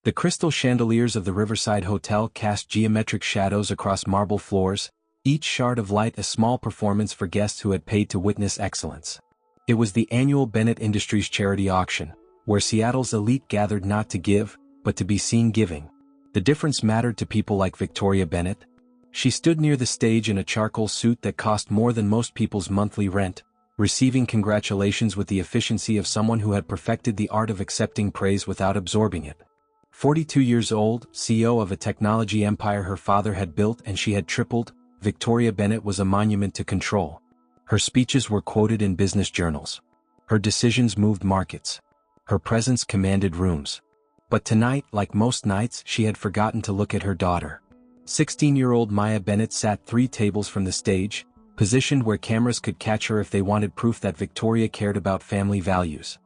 The crystal chandeliers of the Riverside Hotel cast geometric shadows across marble floors, each shard of light a small performance for guests who had paid to witness excellence. It was the annual Bennett Industries charity auction, where Seattle's elite gathered not to give, but to be seen giving. The difference mattered to people like Victoria Bennett. She stood near the stage in a charcoal suit that cost more than most people's monthly rent, receiving congratulations with the efficiency of someone who had perfected the art of accepting praise without absorbing it. 42 years old, CEO of a technology empire her father had built and she had tripled, Victoria Bennett was a monument to control. Her speeches were quoted in business journals. Her decisions moved markets. Her presence commanded rooms. But tonight, like most nights, she had forgotten to look at her daughter. 16-year-old Maya Bennett sat 3 tables from the stage, positioned where cameras could catch her if they wanted proof that Victoria cared about family values.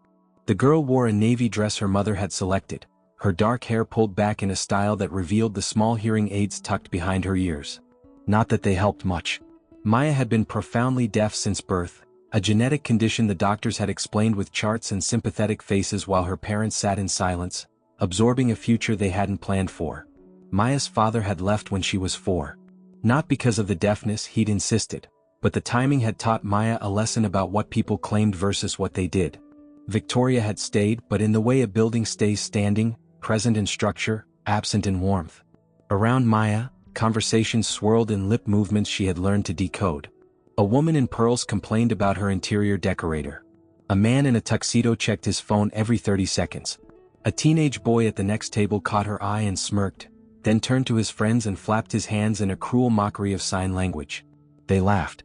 The girl wore a navy dress her mother had selected, her dark hair pulled back in a style that revealed the small hearing aids tucked behind her ears. Not that they helped much. Maya had been profoundly deaf since birth, a genetic condition the doctors had explained with charts and sympathetic faces while her parents sat in silence, absorbing a future they hadn't planned for. Maya's father had left when she was 4. Not because of the deafness, he'd insisted, but the timing had taught Maya a lesson about what people claimed versus what they did. Victoria had stayed, but in the way a building stays standing, present in structure, absent in warmth. Around Maya, conversations swirled in lip movements she had learned to decode. A woman in pearls complained about her interior decorator. A man in a tuxedo checked his phone every 30 seconds. A teenage boy at the next table caught her eye and smirked, then turned to his friends and flapped his hands in a cruel mockery of sign language. They laughed.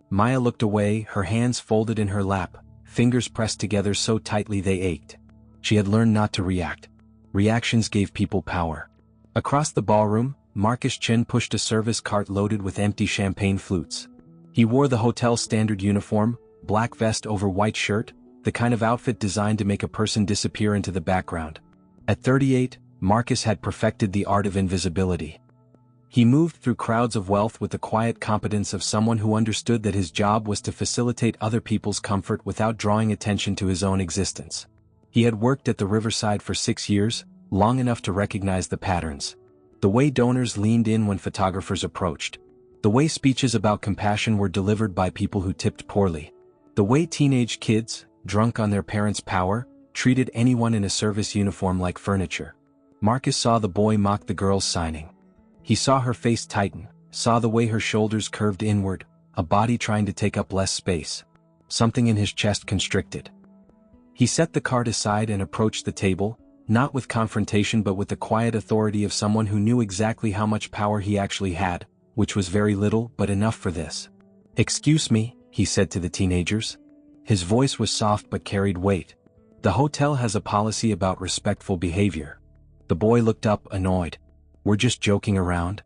Maya looked away, her hands folded in her lap, fingers pressed together so tightly they ached. She had learned not to react. Reactions gave people power. Across the ballroom, Marcus Chen pushed a service cart loaded with empty champagne flutes. He wore the hotel standard uniform, black vest over white shirt, the kind of outfit designed to make a person disappear into the background. At 38, Marcus had perfected the art of invisibility. He moved through crowds of wealth with the quiet competence of someone who understood that his job was to facilitate other people's comfort without drawing attention to his own existence. He had worked at the Riverside for 6 years, long enough to recognize the patterns. The way donors leaned in when photographers approached. The way speeches about compassion were delivered by people who tipped poorly. The way teenage kids, drunk on their parents' power, treated anyone in a service uniform like furniture. Marcus saw the boy mock the girl's signing. He saw her face tighten, saw the way her shoulders curved inward, a body trying to take up less space. Something in his chest constricted. He set the cart aside and approached the table, not with confrontation but with the quiet authority of someone who knew exactly how much power he actually had, which was very little but enough for this. "Excuse me," he said to the teenagers. His voice was soft but carried weight. "The hotel has a policy about respectful behavior." The boy looked up, annoyed. "We're just joking around."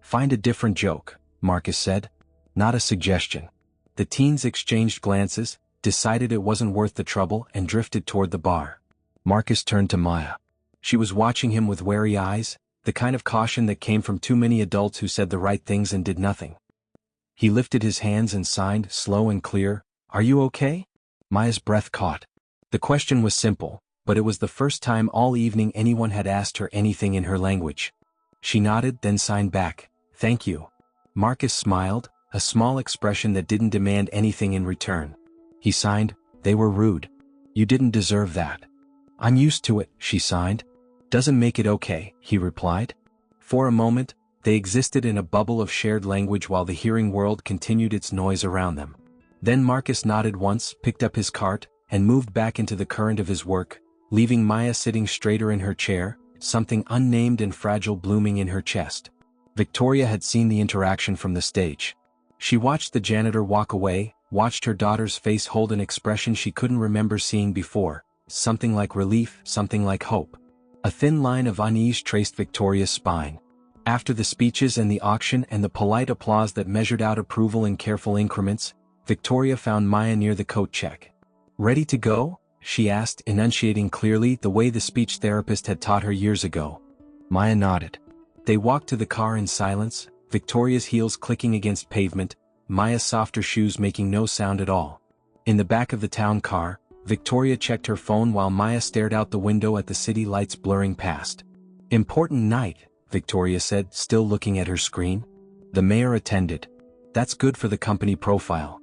"Find a different joke," Marcus said. "Not a suggestion." The teens exchanged glances, decided it wasn't worth the trouble and drifted toward the bar. Marcus turned to Maya. She was watching him with wary eyes, the kind of caution that came from too many adults who said the right things and did nothing. He lifted his hands and signed, slow and clear, "Are you okay?" Maya's breath caught. The question was simple, but it was the first time all evening anyone had asked her anything in her language. She nodded, then signed back, "Thank you." Marcus smiled, a small expression that didn't demand anything in return. He signed, "They were rude. You didn't deserve that." "I'm used to it," she signed. "Doesn't make it okay," he replied. For a moment, they existed in a bubble of shared language while the hearing world continued its noise around them. Then Marcus nodded once, picked up his cart, and moved back into the current of his work, leaving Maya sitting straighter in her chair, something unnamed and fragile blooming in her chest. Victoria had seen the interaction from the stage. She watched the janitor walk away, watched her daughter's face hold an expression she couldn't remember seeing before, something like relief, something like hope. A thin line of unease traced Victoria's spine. After the speeches and the auction and the polite applause that measured out approval in careful increments, Victoria found Maya near the coat check. "Ready to go?" she asked, enunciating clearly the way the speech therapist had taught her years ago. Maya nodded. They walked to the car in silence, Victoria's heels clicking against pavement, Maya's softer shoes making no sound at all. In the back of the town car, Victoria checked her phone while Maya stared out the window at the city lights blurring past. Important night, Victoria said, still looking at her screen. The mayor attended. That's good for the company profile.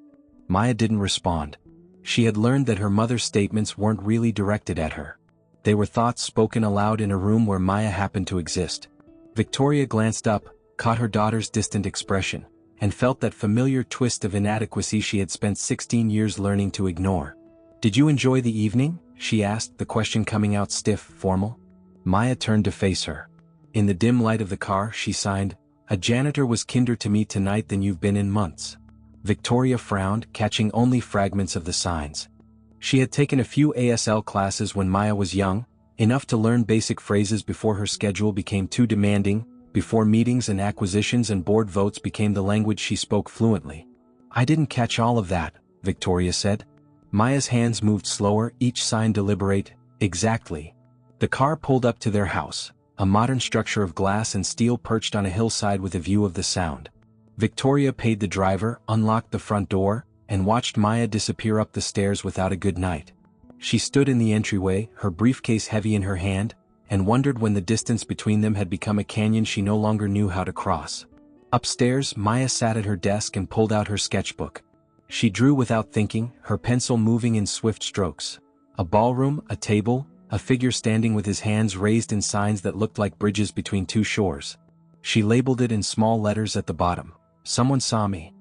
Maya didn't respond. She had learned that her mother's statements weren't really directed at her. They were thoughts spoken aloud in a room where Maya happened to exist. Victoria glanced up, caught her daughter's distant expression, and felt that familiar twist of inadequacy she had spent 16 years learning to ignore. "Did you enjoy the evening?" she asked, the question coming out stiff, formal. Maya turned to face her. In the dim light of the car, she signed, "A janitor was kinder to me tonight than you've been in months." Victoria frowned, catching only fragments of the signs. She had taken a few ASL classes when Maya was young, enough to learn basic phrases before her schedule became too demanding, before meetings and acquisitions and board votes became the language she spoke fluently. "I didn't catch all of that," Victoria said. Maya's hands moved slower, each sign deliberate. "Exactly." The car pulled up to their house, a modern structure of glass and steel perched on a hillside with a view of the Sound. Victoria paid the driver, unlocked the front door, and watched Maya disappear up the stairs without a good night. She stood in the entryway, her briefcase heavy in her hand, and wondered when the distance between them had become a canyon she no longer knew how to cross. Upstairs, Maya sat at her desk and pulled out her sketchbook. She drew without thinking, her pencil moving in swift strokes. A ballroom, a table, a figure standing with his hands raised in signs that looked like bridges between two shores. She labeled it in small letters at the bottom. "Someone saw me."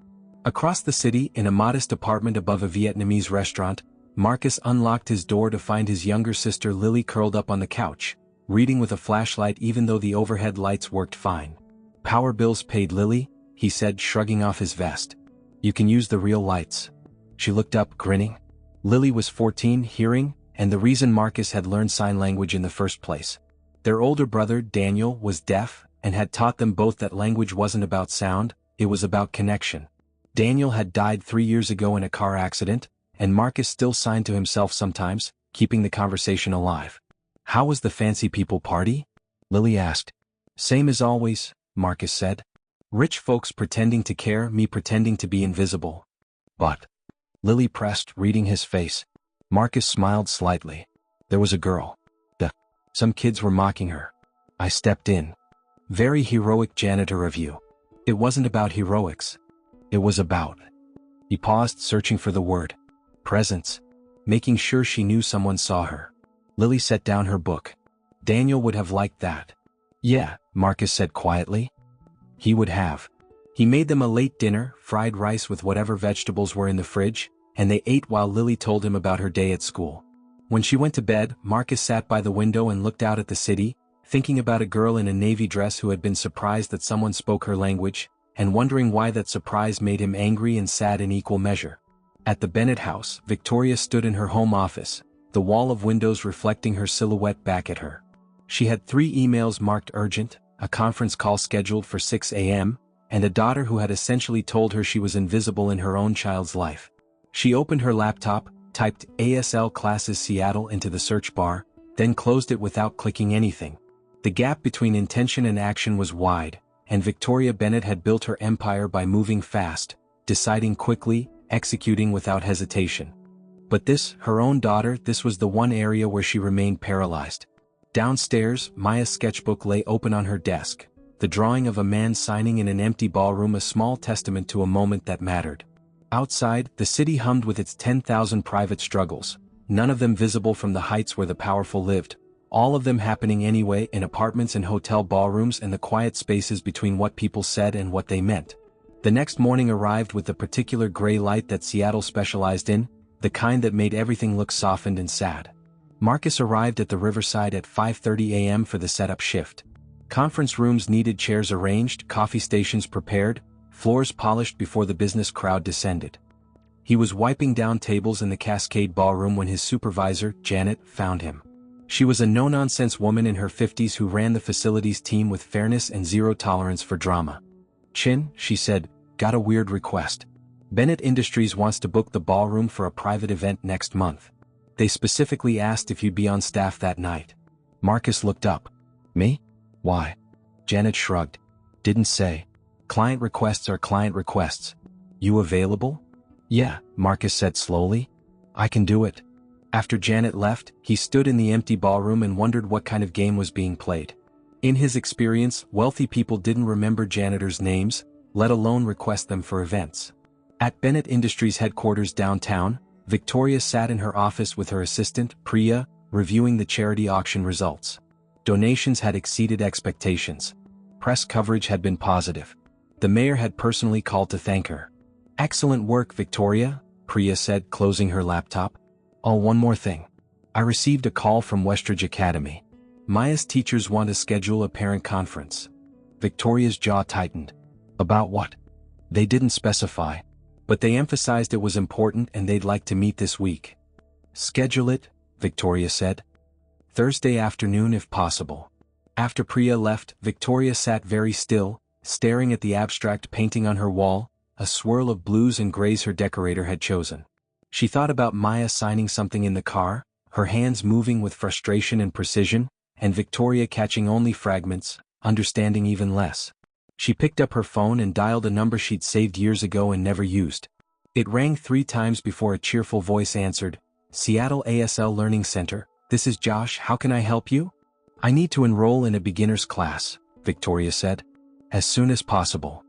Across the city, in a modest apartment above a Vietnamese restaurant, Marcus unlocked his door to find his younger sister Lily curled up on the couch, reading with a flashlight even though the overhead lights worked fine. "Power bills paid, Lily," he said, shrugging off his vest. "You can use the real lights." She looked up, grinning. Lily was 14, hearing, and the reason Marcus had learned sign language in the first place. Their older brother, Daniel, was deaf, and had taught them both that language wasn't about sound, it was about connection. Daniel had died 3 years ago in a car accident, and Marcus still signed to himself sometimes, keeping the conversation alive. "How was the fancy people party?" Lily asked. "Same as always," Marcus said. "Rich folks pretending to care, me pretending to be invisible." "But," Lily pressed, reading his face. Marcus smiled slightly. "There was a girl. Some kids were mocking her. I stepped in. Very heroic janitor of you." "It wasn't about heroics. It was about..." He paused, searching for the word. "Presence." Making sure she knew someone saw her. Lily set down her book. "Daniel would have liked that." "Yeah," Marcus said quietly. "He would have." He made them a late dinner, fried rice with whatever vegetables were in the fridge, and they ate while Lily told him about her day at school. When she went to bed, Marcus sat by the window and looked out at the city, thinking about a girl in a navy dress who had been surprised that someone spoke her language, and wondering why that surprise made him angry and sad in equal measure. At the Bennett house, Victoria stood in her home office, the wall of windows reflecting her silhouette back at her. She had 3 emails marked urgent, a conference call scheduled for 6 a.m., and a daughter who had essentially told her she was invisible in her own child's life. She opened her laptop, typed ASL Classes Seattle into the search bar, then closed it without clicking anything. The gap between intention and action was wide, and Victoria Bennett had built her empire by moving fast, deciding quickly, executing without hesitation. But this, her own daughter, this was the one area where she remained paralyzed. Downstairs, Maya's sketchbook lay open on her desk, the drawing of a man signing in an empty ballroom, a small testament to a moment that mattered. Outside, the city hummed with its 10,000 private struggles, none of them visible from the heights where the powerful lived, all of them happening anyway in apartments and hotel ballrooms and the quiet spaces between what people said and what they meant. The next morning arrived with the particular gray light that Seattle specialized in, the kind that made everything look softened and sad. Marcus arrived at the Riverside at 5:30 a.m. for the setup shift. Conference rooms needed chairs arranged, coffee stations prepared, floors polished before the business crowd descended. He was wiping down tables in the Cascade Ballroom when his supervisor, Janet, found him. She was a no-nonsense woman in her 50s who ran the facilities team with fairness and zero tolerance for drama. "Chin," she said, "got a weird request. Bennett Industries wants to book the ballroom for a private event next month. They specifically asked if you'd be on staff that night." Marcus looked up. "Me? Why?" Janet shrugged. "Didn't say. Client requests are client requests. You available?" "Yeah," Marcus said slowly. "I can do it." After Janet left, he stood in the empty ballroom and wondered what kind of game was being played. In his experience, wealthy people didn't remember janitors' names, let alone request them for events. At Bennett Industries headquarters downtown, Victoria sat in her office with her assistant, Priya, reviewing the charity auction results. Donations had exceeded expectations. Press coverage had been positive. The mayor had personally called to thank her. "Excellent work, Victoria," Priya said, closing her laptop. "Oh, one more thing. I received a call from Westridge Academy. Maya's teachers want to schedule a parent conference." Victoria's jaw tightened. About what? They didn't specify, but they emphasized it was important and they'd like to meet this week. "Schedule it," Victoria said. "Thursday afternoon if possible." After Priya left, Victoria sat very still, staring at the abstract painting on her wall, a swirl of blues and grays her decorator had chosen. She thought about Maya signing something in the car, her hands moving with frustration and precision, and Victoria catching only fragments, understanding even less. She picked up her phone and dialed a number she'd saved years ago and never used. It rang 3 times before a cheerful voice answered. "Seattle ASL Learning Center, this is Josh, how can I help you?" "I need to enroll in a beginner's class," Victoria said. "As soon as possible."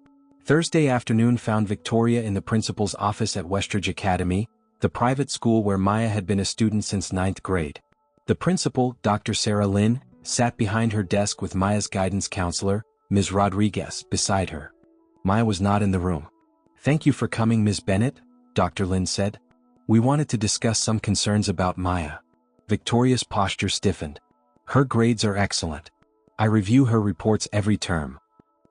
Thursday afternoon found Victoria in the principal's office at Westridge Academy, the private school where Maya had been a student since 9th grade. The principal, Dr. Sarah Lynn, sat behind her desk with Maya's guidance counselor, Ms. Rodriguez, beside her. Maya was not in the room. "Thank you for coming, Ms. Bennett," Dr. Lynn said. "We wanted to discuss some concerns about Maya." Victoria's posture stiffened. "Her grades are excellent. I review her reports every term."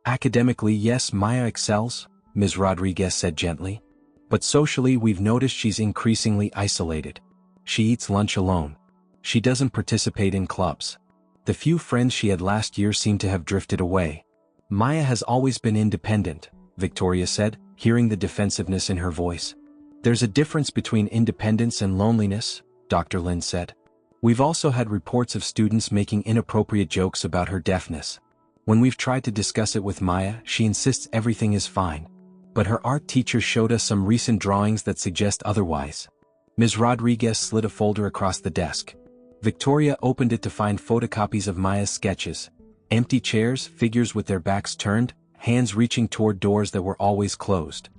"Academically, yes, Maya excels," Ms. Rodriguez said gently. "But socially, we've noticed she's increasingly isolated. She eats lunch alone. She doesn't participate in clubs. The few friends she had last year seem to have drifted away." "Maya has always been independent," Victoria said, hearing the defensiveness in her voice. "There's a difference between independence and loneliness," Dr. Lynn said. "We've also had reports of students making inappropriate jokes about her deafness. When we've tried to discuss it with Maya, she insists everything is fine. But her art teacher showed us some recent drawings that suggest otherwise." Ms. Rodriguez slid a folder across the desk. Victoria opened it to find photocopies of Maya's sketches. Empty chairs, figures with their backs turned, hands reaching toward doors that were always closed.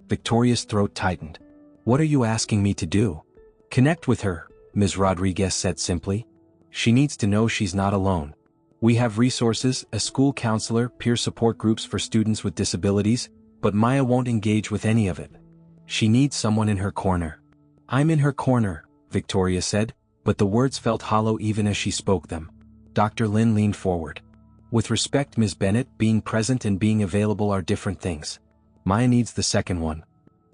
Victoria's throat tightened. "What are you asking me to do?" "Connect with her," Ms. Rodriguez said simply. "She needs to know she's not alone. We have resources, a school counselor, peer support groups for students with disabilities, but Maya won't engage with any of it. She needs someone in her corner." "I'm in her corner," Victoria said, but the words felt hollow even as she spoke them. Dr. Lynn leaned forward. "With respect, Ms. Bennett, being present and being available are different things. Maya needs the second one."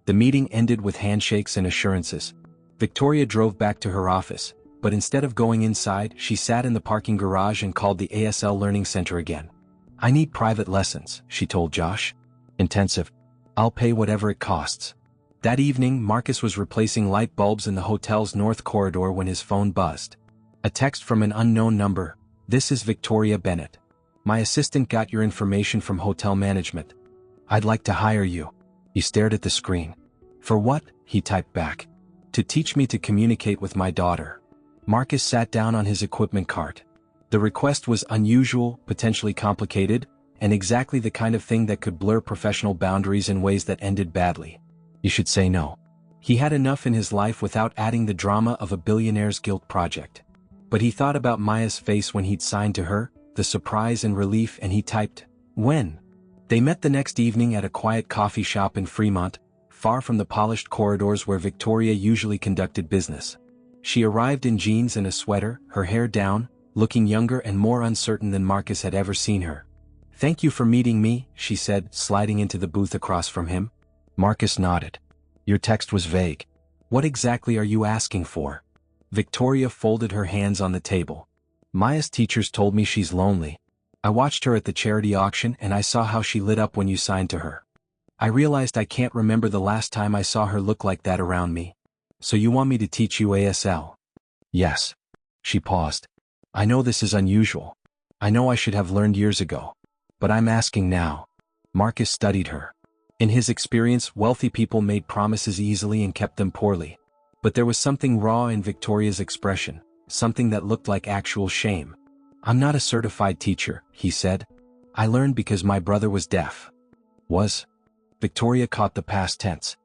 The meeting ended with handshakes and assurances. Victoria drove back to her office, but instead of going inside, she sat in the parking garage and called the ASL Learning Center again. "I need private lessons," she told Josh. "Intensive. I'll pay whatever it costs." That evening, Marcus was replacing light bulbs in the hotel's north corridor when his phone buzzed. A text from an unknown number. "This is Victoria Bennett. My assistant got your information from hotel management. I'd like to hire you." He stared at the screen. "For what?" he typed back. "To teach me to communicate with my daughter." Marcus sat down on his equipment cart. The request was unusual, potentially complicated, and exactly the kind of thing that could blur professional boundaries in ways that ended badly. You should say no. He had enough in his life without adding the drama of a billionaire's guilt project. But he thought about Maya's face when he'd signed to her, the surprise and relief, and he typed, "When?" They met the next evening at a quiet coffee shop in Fremont, far from the polished corridors where Victoria usually conducted business. She arrived in jeans and a sweater, her hair down, looking younger and more uncertain than Marcus had ever seen her. "Thank you for meeting me," she said, sliding into the booth across from him. Marcus nodded. "Your text was vague. What exactly are you asking for?" Victoria folded her hands on the table. "Maya's teachers told me she's lonely. I watched her at the charity auction and I saw how she lit up when you signed to her. I realized I can't remember the last time I saw her look like that around me. So you want me to teach you ASL?" "Yes." She paused. "I know this is unusual. I know I should have learned years ago. But I'm asking now." Marcus studied her. In his experience, wealthy people made promises easily and kept them poorly. But there was something raw in Victoria's expression, something that looked like actual shame. I'm not a certified teacher, he said. I learned because my brother was deaf. Was? Victoria caught the past tense.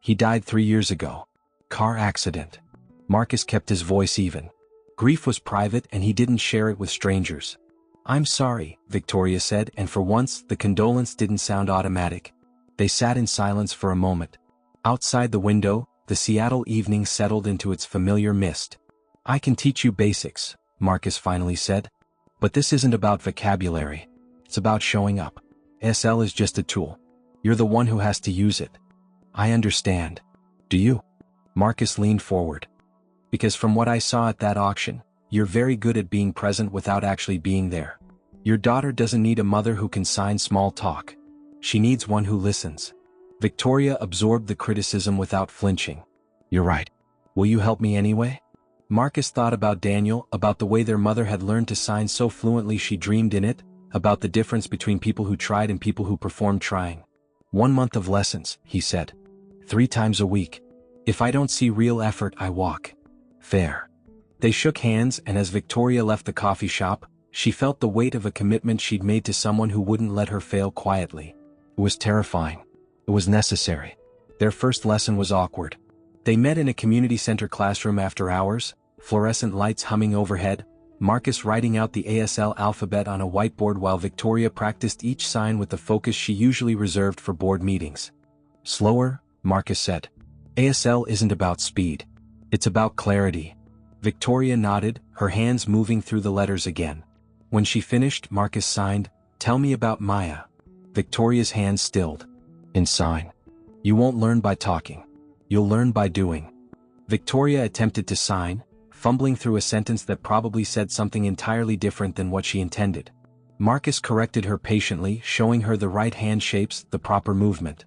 He died 3 years ago. Car accident. Marcus kept his voice even. Grief was private and he didn't share it with strangers. I'm sorry, Victoria said, and for once the condolence didn't sound automatic. They sat in silence for a moment. Outside the window, the Seattle evening settled into its familiar mist. I can teach you basics, Marcus finally said. But this isn't about vocabulary. It's about showing up. ASL is just a tool. You're the one who has to use it. I understand. Do you? Marcus leaned forward. Because from what I saw at that auction, you're very good at being present without actually being there. Your daughter doesn't need a mother who can sign small talk. She needs one who listens. Victoria absorbed the criticism without flinching. You're right. Will you help me anyway? Marcus thought about Daniel, about the way their mother had learned to sign so fluently she dreamed in it, about the difference between people who tried and people who performed trying. 1 month of lessons, he said. 3 times a week. If I don't see real effort, I walk. Fair. They shook hands, and as Victoria left the coffee shop, she felt the weight of a commitment she'd made to someone who wouldn't let her fail quietly. It was terrifying. It was necessary. Their first lesson was awkward. They met in a community center classroom after hours, fluorescent lights humming overhead, Marcus writing out the ASL alphabet on a whiteboard while Victoria practiced each sign with the focus she usually reserved for board meetings. Slower, Marcus said. ASL isn't about speed. It's about clarity. Victoria nodded, her hands moving through the letters again. When she finished, Marcus signed, "Tell me about Maya." Victoria's hands stilled. In sign. You won't learn by talking. You'll learn by doing. Victoria attempted to sign, fumbling through a sentence that probably said something entirely different than what she intended. Marcus corrected her patiently, showing her the right hand shapes, the proper movement.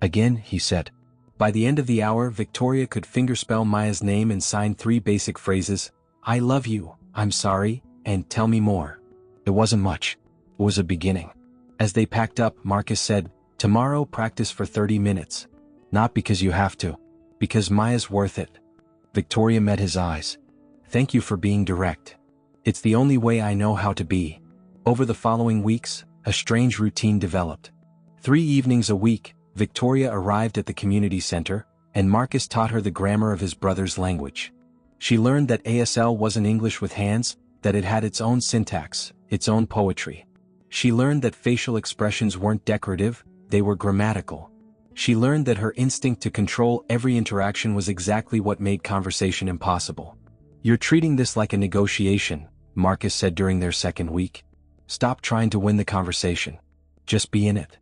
Again, he said. By the end of the hour, Victoria could fingerspell Maya's name and sign 3 basic phrases: I love you, I'm sorry, and tell me more. It wasn't much. It was a beginning. As they packed up, Marcus said, tomorrow practice for 30 minutes. Not because you have to. Because Maya's worth it. Victoria met his eyes. Thank you for being direct. It's the only way I know how to be. Over the following weeks, a strange routine developed. 3 evenings a week, Victoria arrived at the community center, and Marcus taught her the grammar of his brother's language. She learned that ASL wasn't English with hands, that it had its own syntax, its own poetry. She learned that facial expressions weren't decorative, they were grammatical. She learned that her instinct to control every interaction was exactly what made conversation impossible. You're treating this like a negotiation, Marcus said during their second week. Stop trying to win the conversation. Just be in it.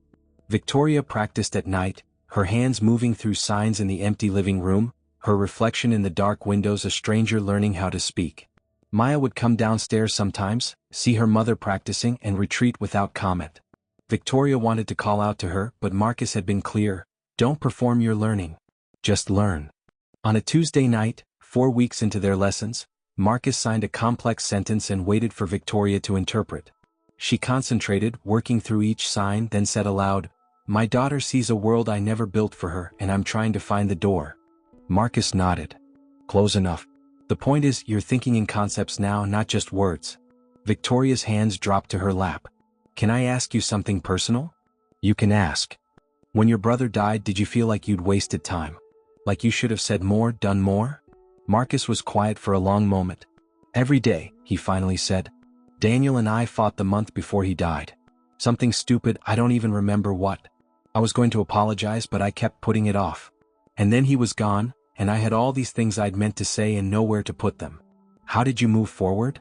Victoria practiced at night, her hands moving through signs in the empty living room, her reflection in the dark windows, a stranger learning how to speak. Maya would come downstairs sometimes, see her mother practicing, and retreat without comment. Victoria wanted to call out to her, but Marcus had been clear. Don't perform your learning. Just learn. On a Tuesday night, 4 weeks into their lessons, Marcus signed a complex sentence and waited for Victoria to interpret. She concentrated, working through each sign, then said aloud, My daughter sees a world I never built for her, and I'm trying to find the door. Marcus nodded. Close enough. The point is, you're thinking in concepts now, not just words. Victoria's hands dropped to her lap. Can I ask you something personal? You can ask. When your brother died, did you feel like you'd wasted time? Like you should have said more, done more? Marcus was quiet for a long moment. Every day, he finally said. Daniel and I fought the month before he died. Something stupid, I don't even remember what. I was going to apologize, but I kept putting it off. And then he was gone, and I had all these things I'd meant to say and nowhere to put them. How did you move forward?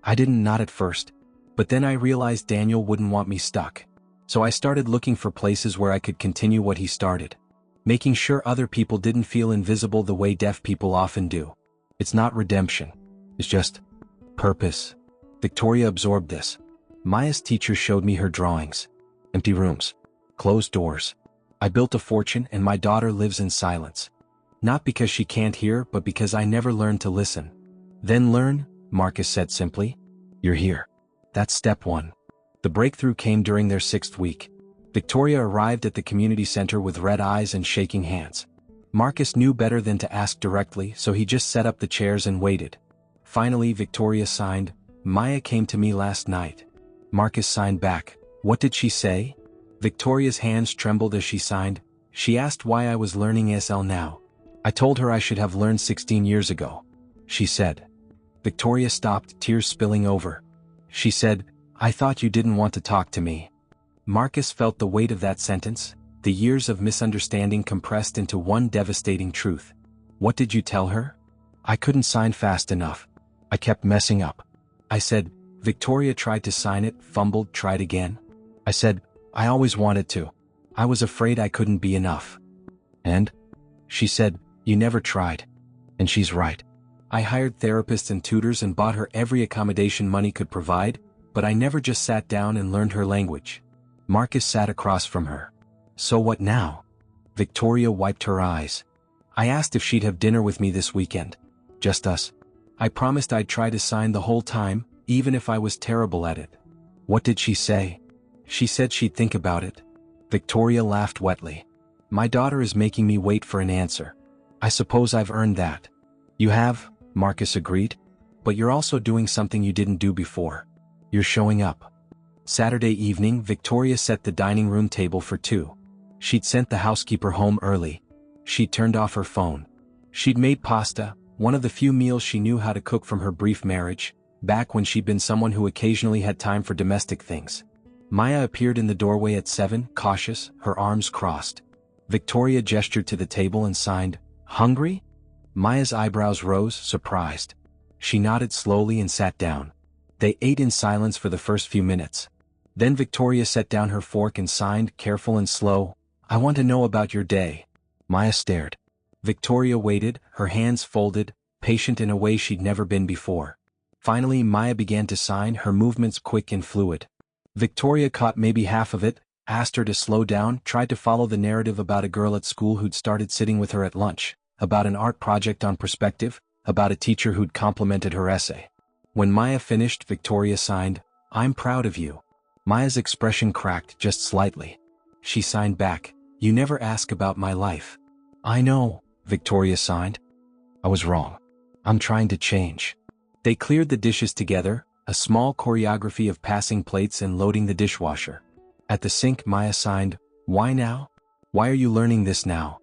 I didn't, not at first. But then I realized Daniel wouldn't want me stuck. So I started looking for places where I could continue what he started. Making sure other people didn't feel invisible the way deaf people often do. It's not redemption. It's just purpose. Victoria absorbed this. Maya's teacher showed me her drawings. Empty rooms. Closed doors. I built a fortune and my daughter lives in silence. Not because she can't hear, but because I never learned to listen. Then learn, Marcus said simply. You're here. That's step 1. The breakthrough came during their 6th week. Victoria arrived at the community center with red eyes and shaking hands. Marcus knew better than to ask directly, so he just set up the chairs and waited. Finally, Victoria signed, Maya came to me last night. Marcus signed back. What did she say? Victoria's hands trembled as she signed. She asked why I was learning ASL now. I told her I should have learned 16 years ago. She said. Victoria stopped, tears spilling over. She said, I thought you didn't want to talk to me. Marcus felt the weight of that sentence, the years of misunderstanding compressed into one devastating truth. What did you tell her? I couldn't sign fast enough. I kept messing up. I said. Victoria tried to sign it, fumbled, tried again. I said, I always wanted to. I was afraid I couldn't be enough. And? She said, you never tried. And she's right. I hired therapists and tutors and bought her every accommodation money could provide, but I never just sat down and learned her language. Marcus sat across from her. So what now? Victoria wiped her eyes. I asked if she'd have dinner with me this weekend. Just us. I promised I'd try to sign the whole time, even if I was terrible at it. What did she say? She said she'd think about it. Victoria laughed wetly. My daughter is making me wait for an answer. I suppose I've earned that. You have, Marcus agreed. But you're also doing something you didn't do before. You're showing up. Saturday evening, Victoria set the dining room table for two. She'd sent the housekeeper home early. She'd turned off her phone. She'd made pasta, one of the few meals she knew how to cook from her brief marriage, back when she'd been someone who occasionally had time for domestic things. Maya appeared in the doorway at 7, cautious, her arms crossed. Victoria gestured to the table and signed, Hungry? Maya's eyebrows rose, surprised. She nodded slowly and sat down. They ate in silence for the first few minutes. Then Victoria set down her fork and signed, careful and slow, I want to know about your day. Maya stared. Victoria waited, her hands folded, patient in a way she'd never been before. Finally, Maya began to sign, her movements quick and fluid. Victoria caught maybe half of it, asked her to slow down, tried to follow the narrative about a girl at school who'd started sitting with her at lunch, about an art project on perspective, about a teacher who'd complimented her essay. When Maya finished, Victoria signed, I'm proud of you. Maya's expression cracked just slightly. She signed back, You never ask about my life. I know, Victoria signed. I was wrong. I'm trying to change. They cleared the dishes together, a small choreography of passing plates and loading the dishwasher. At the sink, Maya signed, Why now? Why are you learning this now?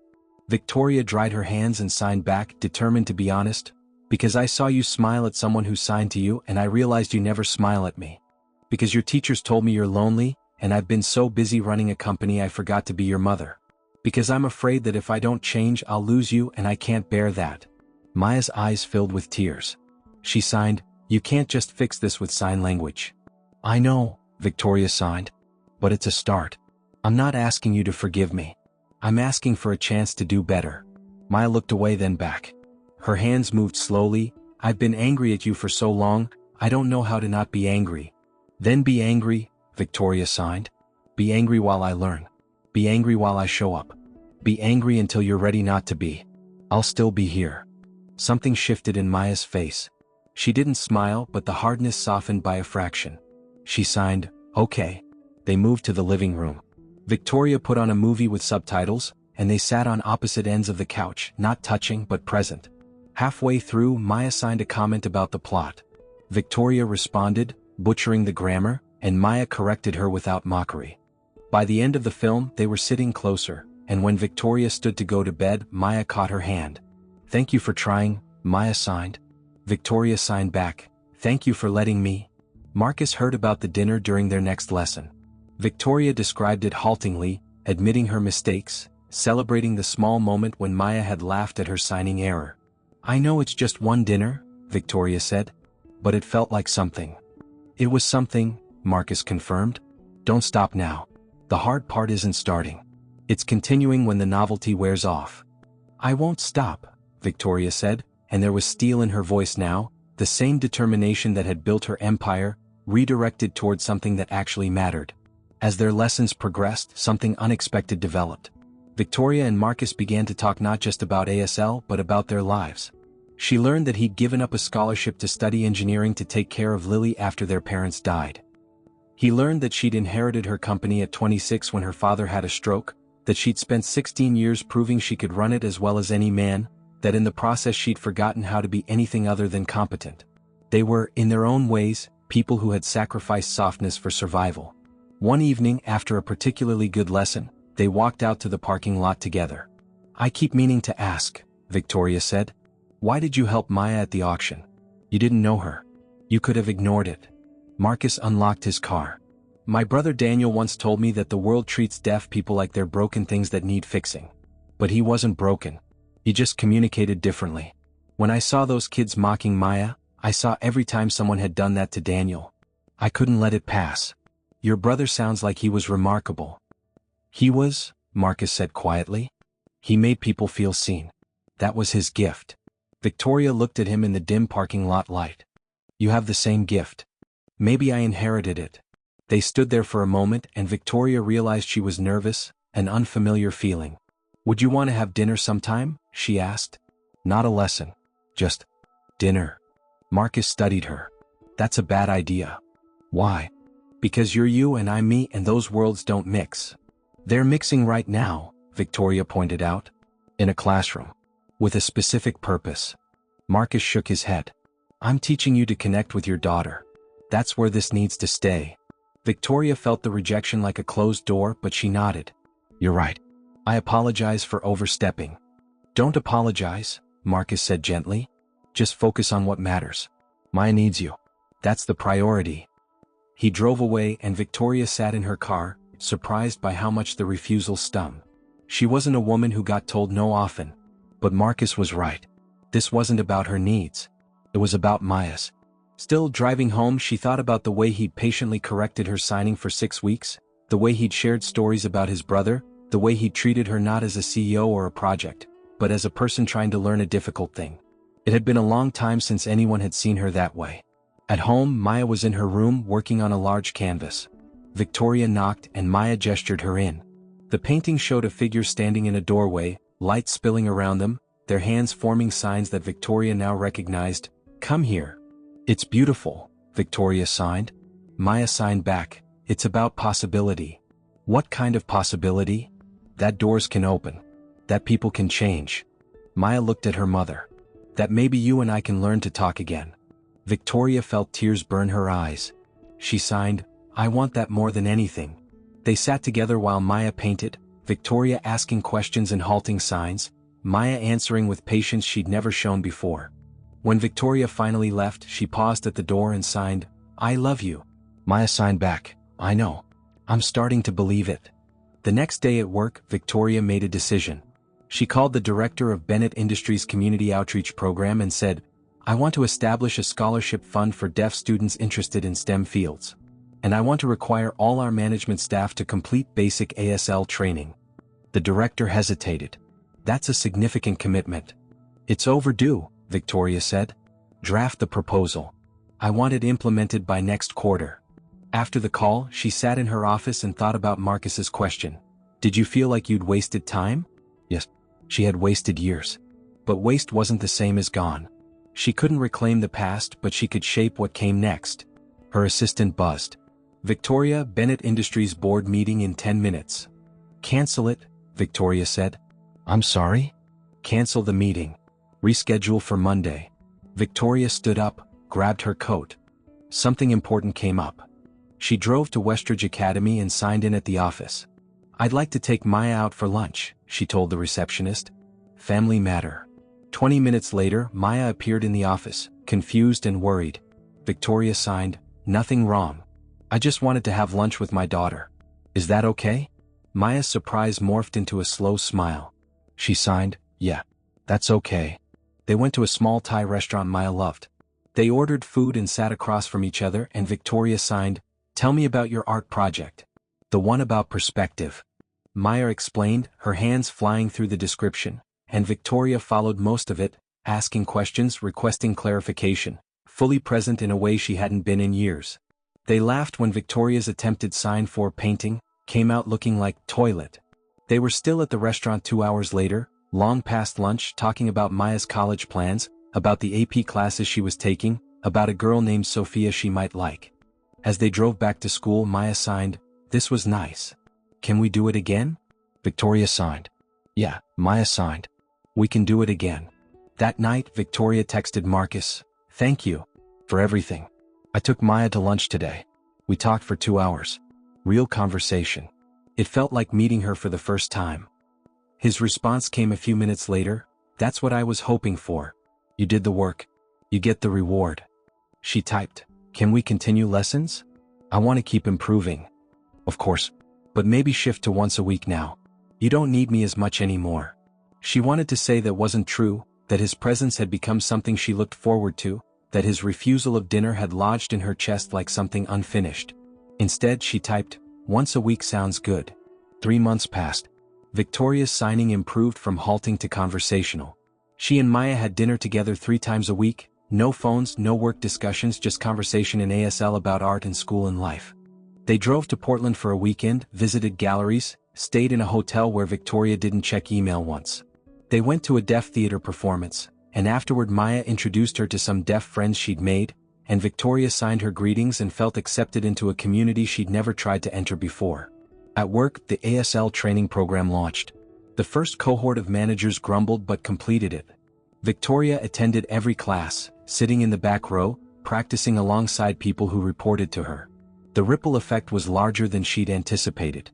Victoria dried her hands and signed back, determined to be honest. Because I saw you smile at someone who signed to you and I realized you never smile at me. Because your teachers told me you're lonely, and I've been so busy running a company I forgot to be your mother. Because I'm afraid that if I don't change I'll lose you and I can't bear that. Maya's eyes filled with tears. She signed, You can't just fix this with sign language. I know, Victoria signed. But it's a start. I'm not asking you to forgive me. I'm asking for a chance to do better. Maya looked away then back. Her hands moved slowly. I've been angry at you for so long, I don't know how to not be angry. Then be angry, Victoria signed. Be angry while I learn. Be angry while I show up. Be angry until you're ready not to be. I'll still be here. Something shifted in Maya's face. She didn't smile, but the hardness softened by a fraction. She signed, Okay. They moved to the living room. Victoria put on a movie with subtitles, and they sat on opposite ends of the couch, not touching but present. Halfway through, Maya signed a comment about the plot. Victoria responded, butchering the grammar, and Maya corrected her without mockery. By the end of the film, they were sitting closer, and when Victoria stood to go to bed, Maya caught her hand. Thank you for trying, Maya signed. Victoria signed back, Thank you for letting me. Marcus heard about the dinner during their next lesson. Victoria described it haltingly, admitting her mistakes, celebrating the small moment when Maya had laughed at her signing error. I know it's just one dinner, Victoria said. But it felt like something. It was something, Marcus confirmed. Don't stop now. The hard part isn't starting. It's continuing when the novelty wears off. I won't stop, Victoria said, and there was steel in her voice now, the same determination that had built her empire, redirected toward something that actually mattered. As their lessons progressed, something unexpected developed. Victoria and Marcus began to talk not just about ASL but about their lives. She learned that he'd given up a scholarship to study engineering to take care of Lily after their parents died. He learned that she'd inherited her company at 26 when her father had a stroke, that she'd spent 16 years proving she could run it as well as any man, that in the process she'd forgotten how to be anything other than competent. They were, in their own ways, people who had sacrificed softness for survival. One evening, after a particularly good lesson, they walked out to the parking lot together. "I keep meaning to ask," Victoria said. "Why did you help Maya at the auction? You didn't know her. You could have ignored it." Marcus unlocked his car. "My brother Daniel once told me that the world treats deaf people like they're broken things that need fixing. But he wasn't broken. He just communicated differently. When I saw those kids mocking Maya, I saw every time someone had done that to Daniel. I couldn't let it pass. Your brother sounds like he was remarkable." "He was," Marcus said quietly. "He made people feel seen. That was his gift." Victoria looked at him in the dim parking lot light. "You have the same gift. Maybe I inherited it." They stood there for a moment and Victoria realized she was nervous, an unfamiliar feeling. "Would you want to have dinner sometime?" she asked. "Not a lesson. Just dinner." Marcus studied her. "That's a bad idea." "Why?" "Because you're you and I'm me and those worlds don't mix." "They're mixing right now," Victoria pointed out. "In a classroom. With a specific purpose." Marcus shook his head. "I'm teaching you to connect with your daughter. That's where this needs to stay." Victoria felt the rejection like a closed door, but she nodded. "You're right. I apologize for overstepping." "Don't apologize," Marcus said gently. "Just focus on what matters. Maya needs you. That's the priority." He drove away and Victoria sat in her car, surprised by how much the refusal stung. She wasn't a woman who got told no often. But Marcus was right. This wasn't about her needs. It was about Maya's. Still driving home, she thought about the way he'd patiently corrected her signing for 6 weeks, the way he'd shared stories about his brother, the way he'd treated her not as a CEO or a project, but as a person trying to learn a difficult thing. It had been a long time since anyone had seen her that way. At home, Maya was in her room working on a large canvas. Victoria knocked and Maya gestured her in. The painting showed a figure standing in a doorway, light spilling around them, their hands forming signs that Victoria now recognized. "Come here." "It's beautiful," Victoria signed. Maya signed back. "It's about possibility." "What kind of possibility?" "That doors can open. That people can change." Maya looked at her mother. "That maybe you and I can learn to talk again." Victoria felt tears burn her eyes. She signed, "I want that more than anything." They sat together while Maya painted, Victoria asking questions and halting signs, Maya answering with patience she'd never shown before. When Victoria finally left, she paused at the door and signed, "I love you." Maya signed back, "I know. I'm starting to believe it." The next day at work, Victoria made a decision. She called the director of Bennett Industries' Community Outreach Program and said, "I want to establish a scholarship fund for deaf students interested in STEM fields. And I want to require all our management staff to complete basic ASL training." The director hesitated. "That's a significant commitment." "It's overdue," Victoria said. "Draft the proposal. I want it implemented by next quarter." After the call, she sat in her office and thought about Marcus's question. "Did you feel like you'd wasted time?" Yes, she had wasted years. But waste wasn't the same as gone. She couldn't reclaim the past, but she could shape what came next. Her assistant buzzed. "Victoria, Bennett Industries board meeting in 10 minutes. "Cancel it," Victoria said. "I'm sorry?" "Cancel the meeting. Reschedule for Monday." Victoria stood up, grabbed her coat. Something important came up. She drove to Westridge Academy and signed in at the office. "I'd like to take Maya out for lunch," she told the receptionist. "Family matter." 20 minutes later, Maya appeared in the office, confused and worried. Victoria signed, "Nothing wrong. I just wanted to have lunch with my daughter. Is that okay?" Maya's surprise morphed into a slow smile. She signed, "Yeah, that's okay." They went to a small Thai restaurant Maya loved. They ordered food and sat across from each other and Victoria signed, "Tell me about your art project." "The one about perspective." Maya explained, her hands flying through the description, and Victoria followed most of it, asking questions, requesting clarification, fully present in a way she hadn't been in years. They laughed when Victoria's attempted sign for painting came out looking like toilet. They were still at the restaurant 2 hours later, long past lunch, talking about Maya's college plans, about the AP classes she was taking, about a girl named Sophia she might like. As they drove back to school, Maya signed, "This was nice. Can we do it again?" Victoria signed. "Yeah," Maya signed. "We can do it again." That night, Victoria texted Marcus, "Thank you for everything. I took Maya to lunch today. We talked for 2 hours. Real conversation. It felt like meeting her for the first time. His response came a few minutes later. That's what I was hoping for. You did the work. You get the reward. She typed, can we continue lessons? I want to keep improving. Of course. But maybe shift to once a week now. You don't need me as much anymore. She wanted to say that wasn't true, that his presence had become something she looked forward to, that his refusal of dinner had lodged in her chest like something unfinished. Instead she typed, once a week sounds good. 3 months passed. Victoria's signing improved from halting to conversational. She and Maya had dinner together 3 times a week, no phones, no work discussions, just conversation in ASL about art and school and life. They drove to Portland for a weekend, visited galleries, stayed in a hotel where Victoria didn't check email once. They went to a deaf theater performance, and afterward Maya introduced her to some deaf friends she'd made, and Victoria signed her greetings and felt accepted into a community she'd never tried to enter before. At work, the ASL training program launched. The first cohort of managers grumbled but completed it. Victoria attended every class, sitting in the back row, practicing alongside people who reported to her. The ripple effect was larger than she'd anticipated.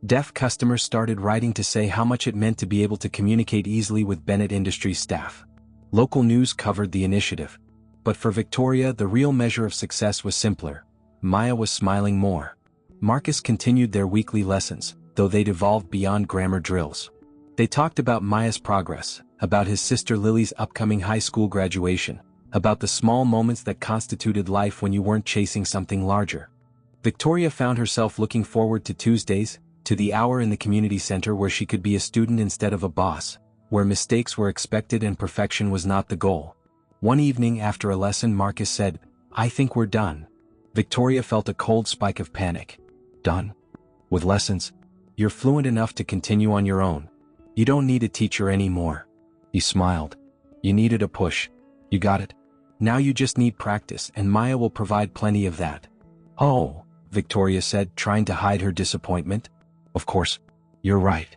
Deaf customers started writing to say how much it meant to be able to communicate easily with Bennett Industries staff. Local news covered the initiative. But for Victoria, the real measure of success was simpler. Maya was smiling more. Marcus continued their weekly lessons, though they'd evolved beyond grammar drills. They talked about Maya's progress, about his sister Lily's upcoming high school graduation, about the small moments that constituted life when you weren't chasing something larger. Victoria found herself looking forward to Tuesdays, to the hour in the community center where she could be a student instead of a boss, where mistakes were expected and perfection was not the goal. One evening after a lesson Marcus said, I think we're done. Victoria felt a cold spike of panic. Done? With lessons? You're fluent enough to continue on your own. You don't need a teacher anymore. He smiled. You needed a push. You got it. Now you just need practice and Maya will provide plenty of that. Oh, Victoria said, trying to hide her disappointment. Of course. You're right.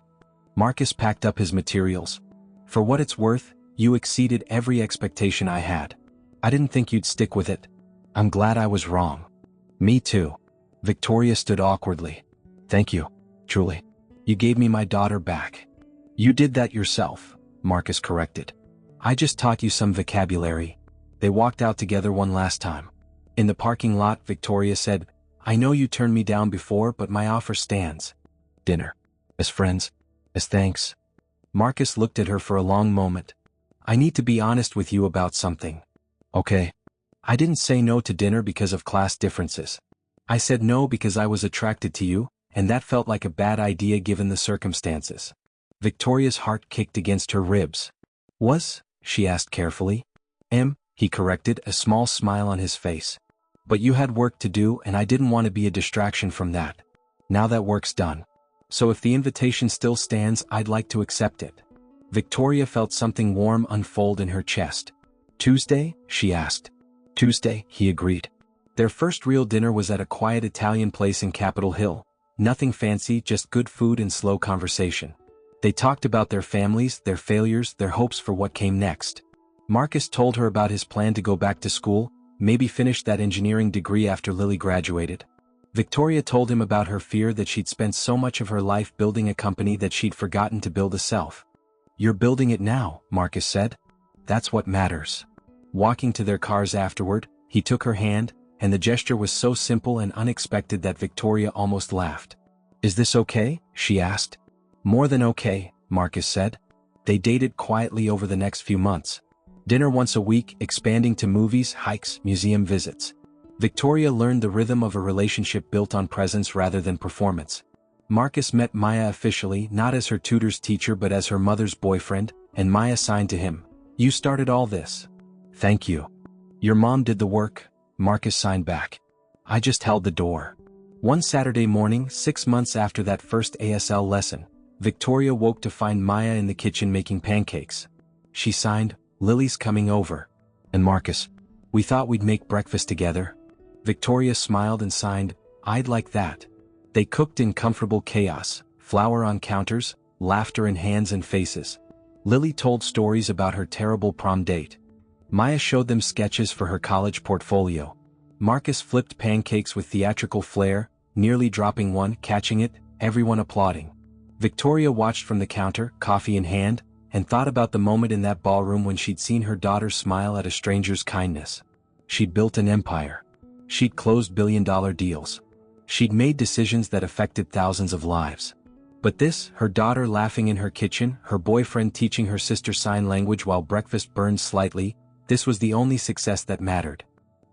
Marcus packed up his materials. For what it's worth, you exceeded every expectation I had. I didn't think you'd stick with it. I'm glad I was wrong. Me too. Victoria stood awkwardly. Thank you, truly. You gave me my daughter back. You did that yourself, Marcus corrected. I just taught you some vocabulary. They walked out together one last time. In the parking lot, Victoria said, I know you turned me down before, but my offer stands. Dinner. As friends. As thanks. Marcus looked at her for a long moment. I need to be honest with you about something. Okay. I didn't say no to dinner because of class differences. I said no because I was attracted to you, and that felt like a bad idea given the circumstances. Victoria's heart kicked against her ribs. Was? She asked carefully. He corrected, a small smile on his face. But you had work to do and I didn't want to be a distraction from that. Now that work's done. So if the invitation still stands, I'd like to accept it. Victoria felt something warm unfold in her chest. Tuesday? She asked. Tuesday, he agreed. Their first real dinner was at a quiet Italian place in Capitol Hill. Nothing fancy, just good food and slow conversation. They talked about their families, their failures, their hopes for what came next. Marcus told her about his plan to go back to school, maybe finish that engineering degree after Lily graduated. Victoria told him about her fear that she'd spent so much of her life building a company that she'd forgotten to build a self. You're building it now, Marcus said. That's what matters. Walking to their cars afterward, he took her hand, and the gesture was so simple and unexpected that Victoria almost laughed. Is this okay? She asked. More than okay, Marcus said. They dated quietly over the next few months. Dinner once a week, expanding to movies, hikes, museum visits. Victoria learned the rhythm of a relationship built on presence rather than performance. Marcus met Maya officially, not as her tutor's teacher but as her mother's boyfriend, and Maya signed to him. You started all this. Thank you. Your mom did the work, Marcus signed back. I just held the door. One Saturday morning, 6 months after that first ASL lesson, Victoria woke to find Maya in the kitchen making pancakes. She signed, Lily's coming over. And Marcus, we thought we'd make breakfast together. Victoria smiled and signed, I'd like that. They cooked in comfortable chaos, flour on counters, laughter in hands and faces. Lily told stories about her terrible prom date. Maya showed them sketches for her college portfolio. Marcus flipped pancakes with theatrical flair, nearly dropping one, catching it, everyone applauding. Victoria watched from the counter, coffee in hand, and thought about the moment in that ballroom when she'd seen her daughter smile at a stranger's kindness. She'd built an empire. She'd closed billion-dollar deals. She'd made decisions that affected thousands of lives. But this, her daughter laughing in her kitchen, her boyfriend teaching her sister sign language while breakfast burned slightly, this was the only success that mattered.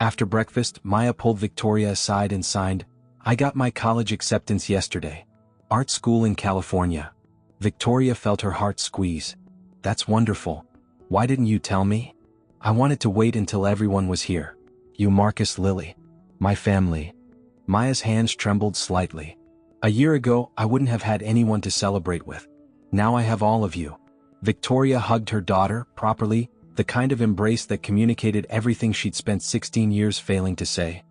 After breakfast, Maya pulled Victoria aside and signed, "I got my college acceptance yesterday. Art school in California." Victoria felt her heart squeeze. "That's wonderful. Why didn't you tell me? I wanted to wait until everyone was here. You, Marcus, Lily. My family." Maya's hands trembled slightly. "A year ago, I wouldn't have had anyone to celebrate with. Now I have all of you." Victoria hugged her daughter, properly, the kind of embrace that communicated everything she'd spent 16 years failing to say.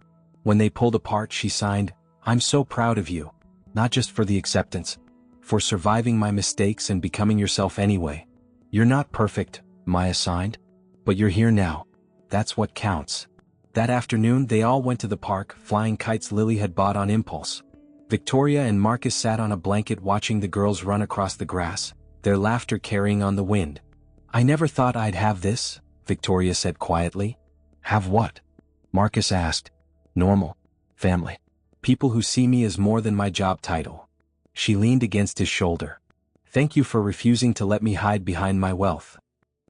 When they pulled apart, she signed, "I'm so proud of you. Not just for the acceptance. For surviving my mistakes and becoming yourself anyway. You're not perfect," Maya signed. "But you're here now. That's what counts." That afternoon they all went to the park, flying kites Lily had bought on impulse. Victoria and Marcus sat on a blanket watching the girls run across the grass, their laughter carrying on the wind. "I never thought I'd have this," Victoria said quietly. "Have what?" Marcus asked. "Normal. Family. People who see me as more than my job title." She leaned against his shoulder. "Thank you for refusing to let me hide behind my wealth."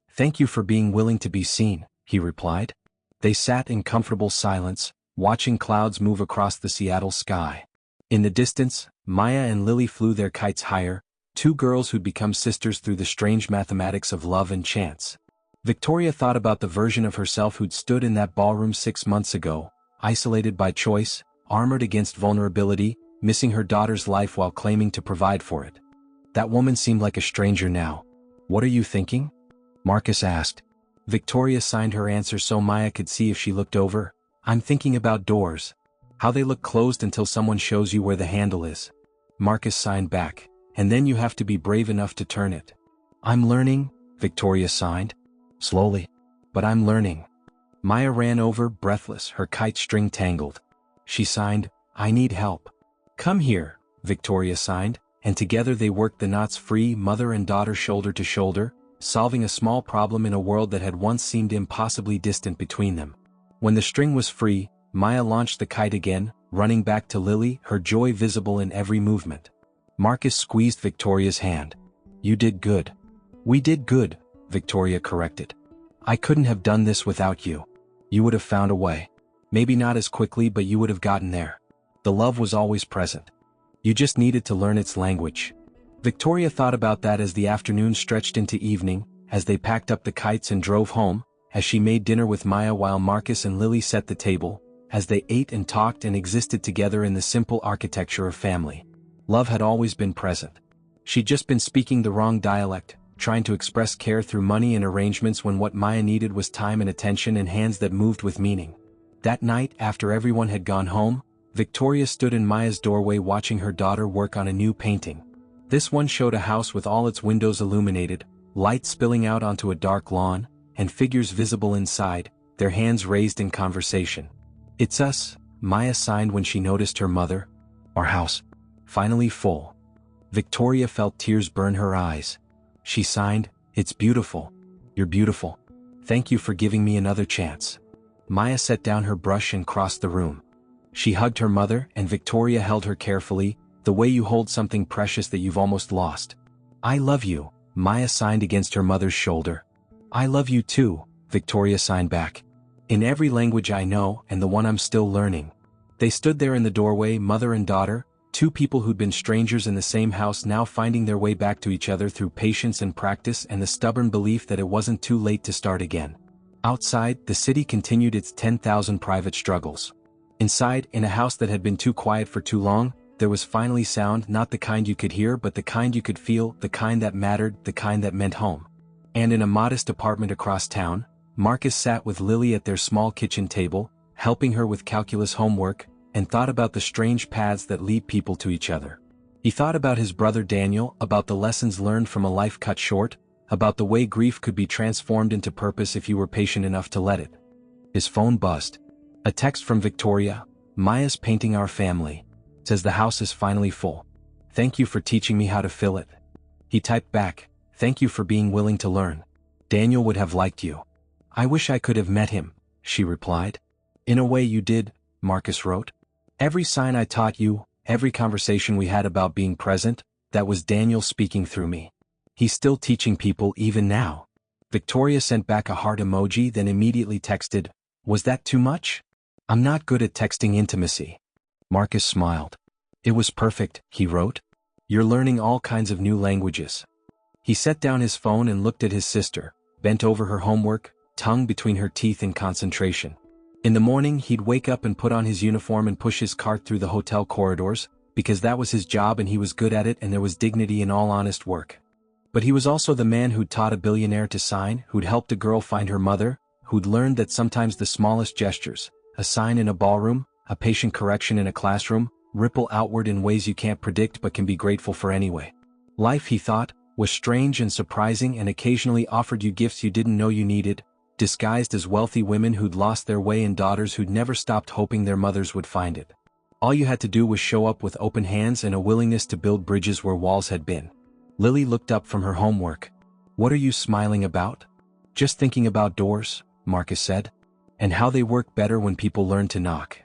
"Thank you for being willing to be seen," he replied. They sat in comfortable silence, watching clouds move across the Seattle sky. In the distance, Maya and Lily flew their kites higher, two girls who'd become sisters through the strange mathematics of love and chance. Victoria thought about the version of herself who'd stood in that ballroom 6 months ago, isolated by choice, armored against vulnerability, missing her daughter's life while claiming to provide for it. That woman seemed like a stranger now. "What are you thinking?" Marcus asked. Victoria signed her answer so Maya could see if she looked over. "I'm thinking about doors. How they look closed until someone shows you where the handle is." Marcus signed back. "And then you have to be brave enough to turn it." "I'm learning," Victoria signed. "Slowly. But I'm learning." Maya ran over, breathless, her kite string tangled. She signed, "I need help." "Come here," Victoria signed, and together they worked the knots free, mother and daughter shoulder to shoulder, solving a small problem in a world that had once seemed impossibly distant between them. When the string was free, Maya launched the kite again, running back to Lily, her joy visible in every movement. Marcus squeezed Victoria's hand. "You did good." "We did good," Victoria corrected. "I couldn't have done this without you. You would have found a way. Maybe not as quickly, but you would have gotten there. The love was always present. You just needed to learn its language." Victoria thought about that as the afternoon stretched into evening, as they packed up the kites and drove home, as she made dinner with Maya while Marcus and Lily set the table, as they ate and talked and existed together in the simple architecture of family. Love had always been present. She'd just been speaking the wrong dialect, trying to express care through money and arrangements when what Maya needed was time and attention and hands that moved with meaning. That night, after everyone had gone home, Victoria stood in Maya's doorway watching her daughter work on a new painting. This one showed a house with all its windows illuminated, light spilling out onto a dark lawn, and figures visible inside, their hands raised in conversation. "It's us," Maya signed when she noticed her mother. "Our house. Finally full." Victoria felt tears burn her eyes. She signed, "It's beautiful. You're beautiful. Thank you for giving me another chance." Maya set down her brush and crossed the room. She hugged her mother, and Victoria held her carefully, the way you hold something precious that you've almost lost. "I love you," Maya signed against her mother's shoulder. "I love you too," Victoria signed back. "In every language I know and the one I'm still learning." They stood there in the doorway, mother and daughter, two people who'd been strangers in the same house now finding their way back to each other through patience and practice and the stubborn belief that it wasn't too late to start again. Outside, the city continued its 10,000 private struggles. Inside, in a house that had been too quiet for too long, there was finally sound, not the kind you could hear but the kind you could feel, the kind that mattered, the kind that meant home. And in a modest apartment across town, Marcus sat with Lily at their small kitchen table, helping her with calculus homework, and thought about the strange paths that lead people to each other. He thought about his brother Daniel, about the lessons learned from a life cut short, about the way grief could be transformed into purpose if you were patient enough to let it. His phone buzzed. A text from Victoria. Maya's painting our family. Says the house is finally full. Thank you for teaching me how to fill it. He typed back, thank you for being willing to learn. Daniel would have liked you. I wish I could have met him, she replied. In a way you did, Marcus wrote. Every sign I taught you, every conversation we had about being present, that was Daniel speaking through me. He's still teaching people even now. Victoria sent back a heart emoji, then immediately texted, was that too much? I'm not good at texting intimacy. Marcus smiled. It was perfect, he wrote. You're learning all kinds of new languages. He set down his phone and looked at his sister, bent over her homework, tongue between her teeth in concentration. In the morning he'd wake up and put on his uniform and push his cart through the hotel corridors, because that was his job and he was good at it and there was dignity in all honest work. But he was also the man who'd taught a billionaire to sign, who'd helped a girl find her mother, who'd learned that sometimes the smallest gestures, a sign in a ballroom, a patient correction in a classroom, ripple outward in ways you can't predict but can be grateful for anyway. Life, he thought, was strange and surprising and occasionally offered you gifts you didn't know you needed, disguised as wealthy women who'd lost their way and daughters who'd never stopped hoping their mothers would find it. All you had to do was show up with open hands and a willingness to build bridges where walls had been. Lily looked up from her homework. What are you smiling about? Just thinking about doors, Marcus said. And how they work better when people learn to knock.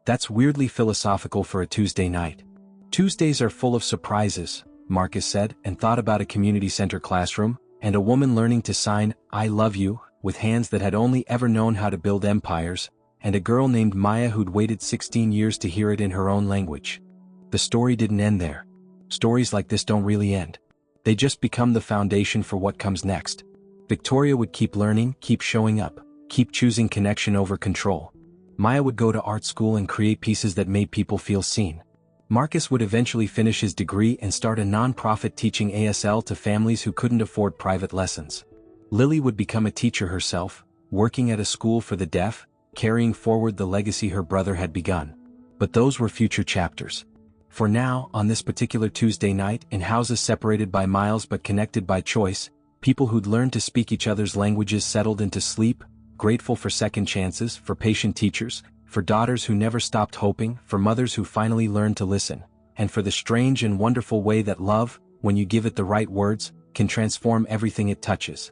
That's weirdly philosophical for a Tuesday night. Tuesdays are full of surprises, Marcus said, and thought about a community center classroom, and a woman learning to sign, I love you, with hands that had only ever known how to build empires, and a girl named Maya who'd waited 16 years to hear it in her own language. The story didn't end there. Stories like this don't really end. They just become the foundation for what comes next. Victoria would keep learning, keep showing up, keep choosing connection over control. Maya would go to art school and create pieces that made people feel seen. Marcus would eventually finish his degree and start a non-profit teaching ASL to families who couldn't afford private lessons. Lily would become a teacher herself, working at a school for the deaf, carrying forward the legacy her brother had begun. But those were future chapters. For now, on this particular Tuesday night, in houses separated by miles but connected by choice, people who'd learned to speak each other's languages settled into sleep, grateful for second chances, for patient teachers, for daughters who never stopped hoping, for mothers who finally learned to listen, and for the strange and wonderful way that love, when you give it the right words, can transform everything it touches.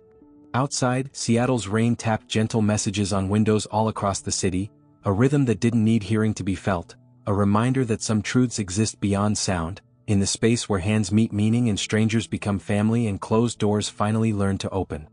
Outside, Seattle's rain tapped gentle messages on windows all across the city, a rhythm that didn't need hearing to be felt, a reminder that some truths exist beyond sound, in the space where hands meet meaning and strangers become family and closed doors finally learn to open.